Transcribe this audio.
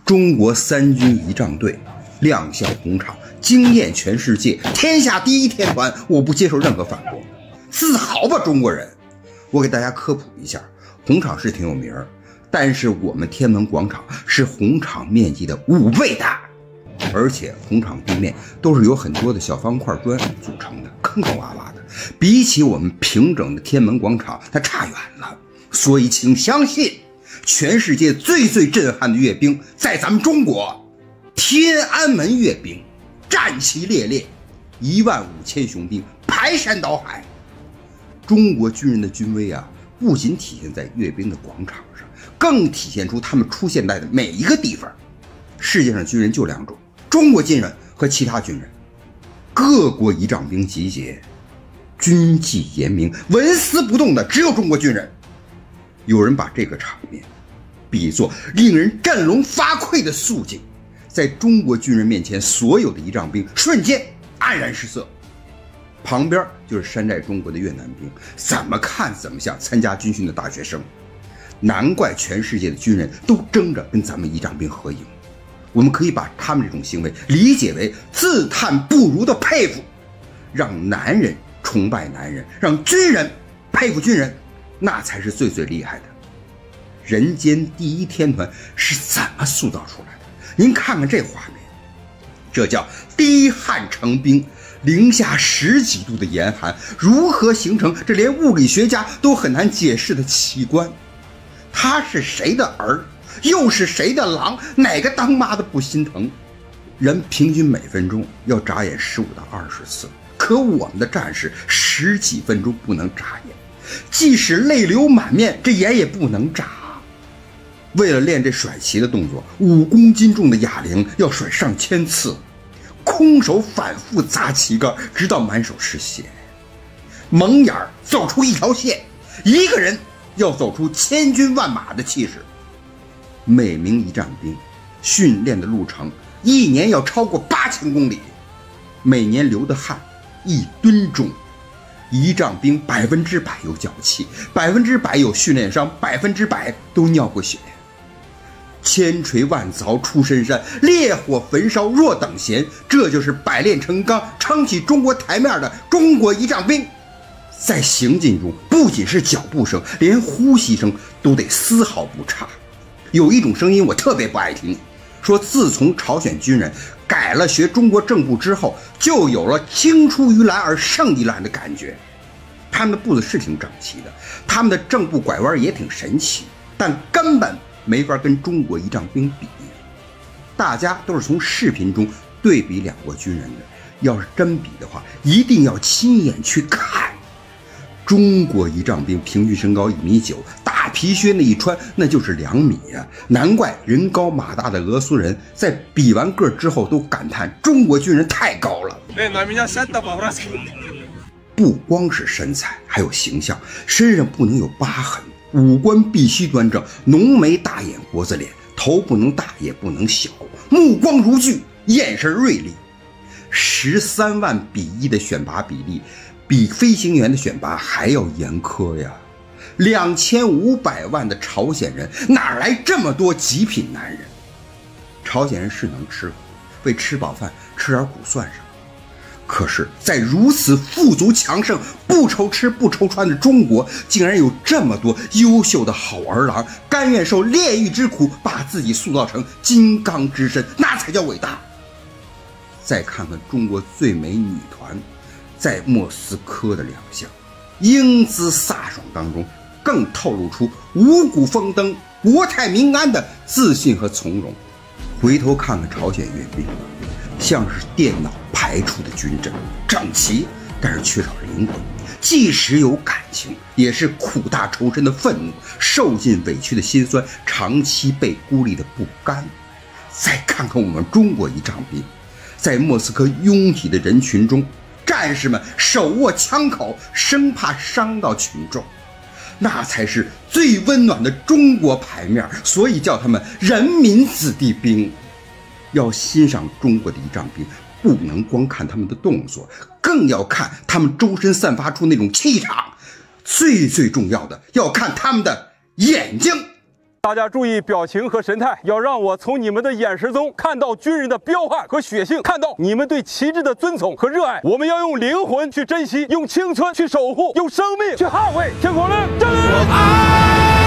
中国3军仪仗队亮相红场，惊艳全世界，天下第一天团，我不接受任何反驳，自豪吧中国人！我给大家科普一下，红场是挺有名，但是我们天安门广场是红场面积的5倍大，而且红场地面都是由很多的小方块砖组成的，坑坑洼洼的，比起我们平整的天安门广场那差远了。所以请相信，全世界最震撼的阅兵在咱们中国，天安门阅兵，战旗猎猎，15000雄兵排山倒海。中国军人的军威啊，不仅体现在阅兵的广场上，更体现出他们出现在的每一个地方。世界上军人就2种，中国军人和其他军人。各国仪仗兵集结，军纪严明，纹丝不动的只有中国军人。有人把这个场面比作令人振聋发聩的肃静，在中国军人面前，所有的仪仗兵瞬间黯然失色。旁边就是山寨中国的越南兵，怎么看怎么像参加军训的大学生。难怪全世界的军人都争着跟咱们仪仗兵合影。我们可以把他们这种行为理解为自叹不如的佩服，让男人崇拜男人，让军人佩服军人，那才是最厉害的。人间第一天团是怎么塑造出来的？您看看这画面，这叫滴汗成冰，零下10几度的严寒，如何形成这连物理学家都很难解释的奇观？他是谁的儿，又是谁的狼？哪个当妈的不心疼？人平均每分钟要眨眼15到20次，可我们的战士10几分钟不能眨眼，即使泪流满面，这眼也不能眨。为了练这甩旗的动作，5公斤重的哑铃要甩上千次，空手反复砸旗杆，直到满手是血。蒙眼走出一条线，一个人要走出千军万马的气势。每名仪仗兵训练的路程1年要超过8000公里，每年流的汗1吨重。仪仗兵100%有脚气，100%有训练伤，100%都尿过血。千锤万凿出深山，烈火焚烧若等闲，这就是百炼成钢撑起中国台面的中国仪仗兵。在行进中，不仅是脚步声，连呼吸声都得丝毫不差。有一种声音我特别不爱听，说自从朝鲜军人改了学中国正步之后，就有了青出于蓝而胜于蓝的感觉。他们的步子是挺整齐的，他们的正步拐弯也挺神奇，但根本没法跟中国仪仗兵比。大家都是从视频中对比2国军人的，要是真比的话，一定要亲眼去看。中国仪仗兵平均身高1.9米，大皮靴那一穿那就是2米啊！难怪人高马大的俄苏人在比完个之后都感叹中国军人太高了。不光是身材，还有形象，身上不能有疤痕，五官必须端正，浓眉大眼国字脸，头不能大也不能小，目光如炬，眼神锐利。13万比1的选拔比例，比飞行员的选拔还要严苛呀！2500万的朝鲜人，哪来这么多极品男人？朝鲜人是能吃苦，为吃饱饭吃点苦算什么？可是，在如此富足强盛、不愁吃不愁穿的中国，竟然有这么多优秀的好儿郎，甘愿受炼狱之苦，把自己塑造成金刚之身，那才叫伟大。再看看中国最美女团在莫斯科的亮相，英姿飒爽当中，更透露出五谷丰登、国泰民安的自信和从容。回头看看朝鲜阅兵，像是电脑排出的军阵，整齐，但是缺少灵魂，即使有感情，也是苦大仇深的愤怒，受尽委屈的心酸，长期被孤立的不甘。再看看我们中国仪仗兵，在莫斯科拥挤的人群中，战士们手握枪口，生怕伤到群众，那才是最温暖的中国牌面，所以叫他们人民子弟兵。要欣赏中国的仪仗兵，不能光看他们的动作，更要看他们周身散发出那种气场，最重要的要看他们的眼睛。大家注意表情和神态，要让我从你们的眼神中看到军人的彪悍和血性，看到你们对旗帜的尊崇和热爱。我们要用灵魂去珍惜，用青春去守护，用生命去捍卫。听口令，站立！